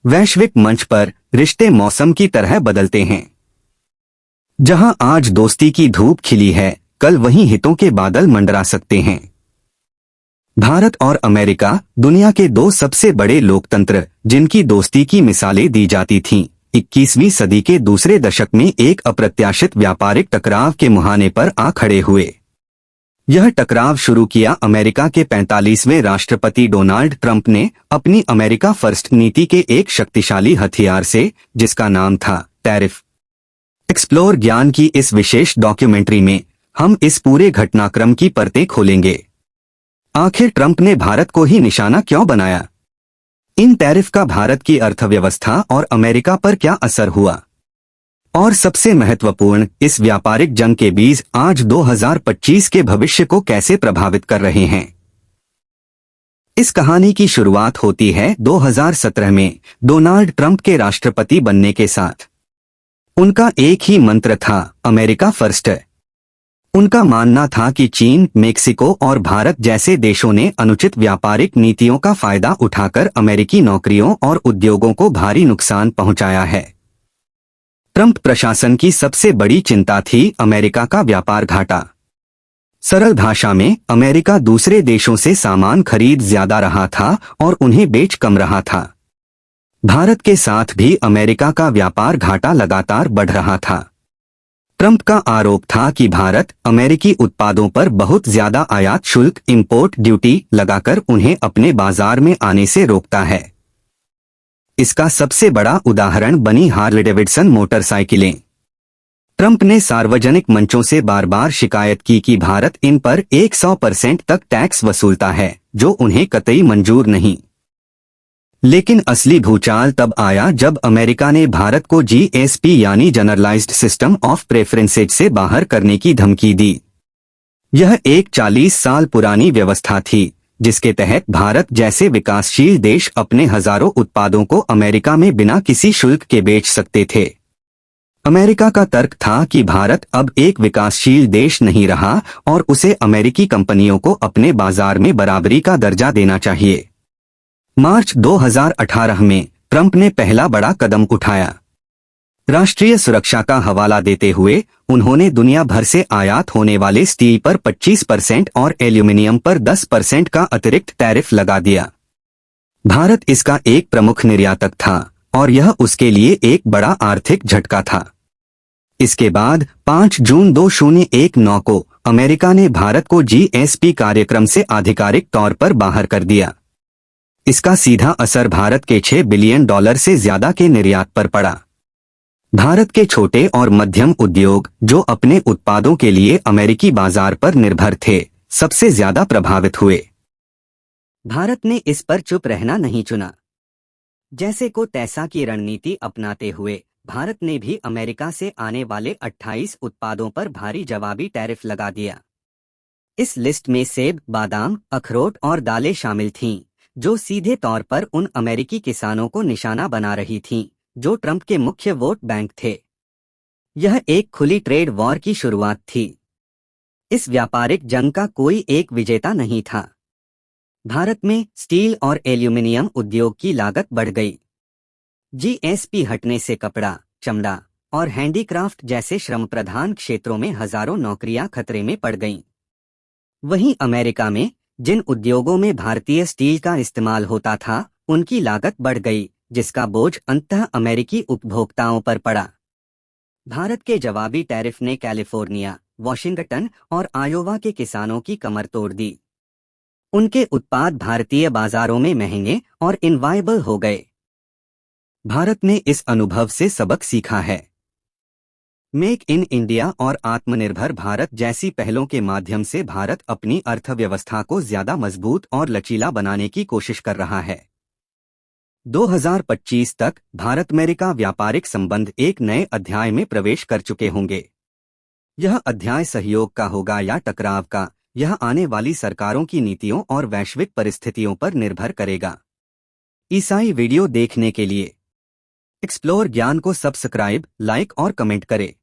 वैश्विक मंच पर रिश्ते मौसम की तरह बदलते हैं। जहां आज दोस्ती की धूप खिली है, कल वहीं हितों के बादल मंडरा सकते हैं। भारत और अमेरिका दुनिया के दो सबसे बड़े लोकतंत्र, जिनकी दोस्ती की मिसालें दी जाती थीं, 21वीं सदी के दूसरे दशक में एक अप्रत्याशित व्यापारिक टकराव के मुहाने पर आ खड़े हुए। यह टकराव शुरू किया अमेरिका के 45वें राष्ट्रपति डोनाल्ड ट्रंप ने अपनी अमेरिका फर्स्ट नीति के एक शक्तिशाली हथियार से, जिसका नाम था टैरिफ। एक्सप्लोर ज्ञान की इस विशेष डॉक्यूमेंट्री में हम इस पूरे घटनाक्रम की परतें खोलेंगे। आखिर ट्रंप ने भारत को ही निशाना क्यों बनाया? इन टैरिफ का भारत की अर्थव्यवस्था और अमेरिका पर क्या असर हुआ? और सबसे महत्वपूर्ण, इस व्यापारिक जंग के बीज आज 2025 के भविष्य को कैसे प्रभावित कर रहे हैं? इस कहानी की शुरुआत होती है 2017 में डोनाल्ड ट्रंप के राष्ट्रपति बनने के साथ। उनका एक ही मंत्र था, अमेरिका फर्स्ट। उनका मानना था कि चीन, मेक्सिको और भारत जैसे देशों ने अनुचित व्यापारिक नीतियों का फायदा उठाकर अमेरिकी नौकरियों और उद्योगों को भारी नुकसान पहुंचाया है। ट्रंप प्रशासन की सबसे बड़ी चिंता थी अमेरिका का व्यापार घाटा। सरल भाषा में, अमेरिका दूसरे देशों से सामान खरीद ज्यादा रहा था और उन्हें बेच कम रहा था। भारत के साथ भी अमेरिका का व्यापार घाटा लगातार बढ़ रहा था। ट्रंप का आरोप था कि भारत अमेरिकी उत्पादों पर बहुत ज्यादा आयात शुल्क, इंपोर्ट ड्यूटी लगाकर उन्हें अपने बाजार में आने से रोकता है। इसका सबसे बड़ा उदाहरण बनी हार्ले डेविडसन मोटरसाइकिलें। ट्रंप ने सार्वजनिक मंचों से बार बार शिकायत की कि भारत इन पर 100% तक टैक्स वसूलता है, जो उन्हें कतई मंजूर नहीं। लेकिन असली भूचाल तब आया जब अमेरिका ने भारत को जीएसपी यानी जनरलाइज्ड सिस्टम ऑफ प्रेफरेंसेज से बाहर करने की धमकी दी। यह एक 40 साल पुरानी व्यवस्था थी, जिसके तहत भारत जैसे विकासशील देश अपने हजारों उत्पादों को अमेरिका में बिना किसी शुल्क के बेच सकते थे। अमेरिका का तर्क था कि भारत अब एक विकासशील देश नहीं रहा और उसे अमेरिकी कंपनियों को अपने बाजार में बराबरी का दर्जा देना चाहिए। मार्च 2018 में ट्रंप ने पहला बड़ा कदम उठाया। राष्ट्रीय सुरक्षा का हवाला देते हुए उन्होंने दुनिया भर से आयात होने वाले स्टील पर 25% और एल्यूमिनियम पर 10% का अतिरिक्त टैरिफ लगा दिया। भारत इसका एक प्रमुख निर्यातक था और यह उसके लिए एक बड़ा आर्थिक झटका था। इसके बाद 5 जून 2019 को अमेरिका ने भारत को जीएसपी कार्यक्रम से आधिकारिक तौर पर बाहर कर दिया। इसका सीधा असर भारत के $6 बिलियन से ज्यादा के निर्यात पर पड़ा। भारत के छोटे और मध्यम उद्योग, जो अपने उत्पादों के लिए अमेरिकी बाजार पर निर्भर थे, सबसे ज्यादा प्रभावित हुए। भारत ने इस पर चुप रहना नहीं चुना। जैसे को तैसा की रणनीति अपनाते हुए भारत ने भी अमेरिका से आने वाले 28 उत्पादों पर भारी जवाबी टैरिफ लगा दिया। इस लिस्ट में सेब, बादाम, अखरोट और दालें शामिल थीं, जो सीधे तौर पर उन अमेरिकी किसानों को निशाना बना रही थीं, जो ट्रंप के मुख्य वोट बैंक थे। यह एक खुली ट्रेड वॉर की शुरुआत थी। इस व्यापारिक जंग का कोई एक विजेता नहीं था। भारत में स्टील और एल्यूमिनियम उद्योग की लागत बढ़ गई। जीएसपी हटने से कपड़ा, चमड़ा और हैंडीक्राफ्ट जैसे श्रम प्रधान क्षेत्रों में हजारों नौकरियां खतरे में पड़ गईं। वहीं अमेरिका में जिन उद्योगों में भारतीय स्टील का इस्तेमाल होता था, उनकी लागत बढ़ गई, जिसका बोझ अंततः अमेरिकी उपभोक्ताओं पर पड़ा। भारत के जवाबी टैरिफ ने कैलिफोर्निया, वॉशिंगटन और आयोवा के किसानों की कमर तोड़ दी। उनके उत्पाद भारतीय बाजारों में महंगे और इनवायबल हो गए। भारत ने इस अनुभव से सबक सीखा है। मेक इन इंडिया और आत्मनिर्भर भारत जैसी पहलों के माध्यम से भारत अपनी अर्थव्यवस्था को ज्यादा मजबूत और लचीला बनाने की कोशिश कर रहा है। 2025 तक भारत अमेरिका व्यापारिक संबंध एक नए अध्याय में प्रवेश कर चुके होंगे। यह अध्याय सहयोग का होगा या टकराव का, यह आने वाली सरकारों की नीतियों और वैश्विक परिस्थितियों पर निर्भर करेगा। ईसाई वीडियो देखने के लिए एक्सप्लोर ज्ञान को सब्सक्राइब, लाइक और कमेंट करें।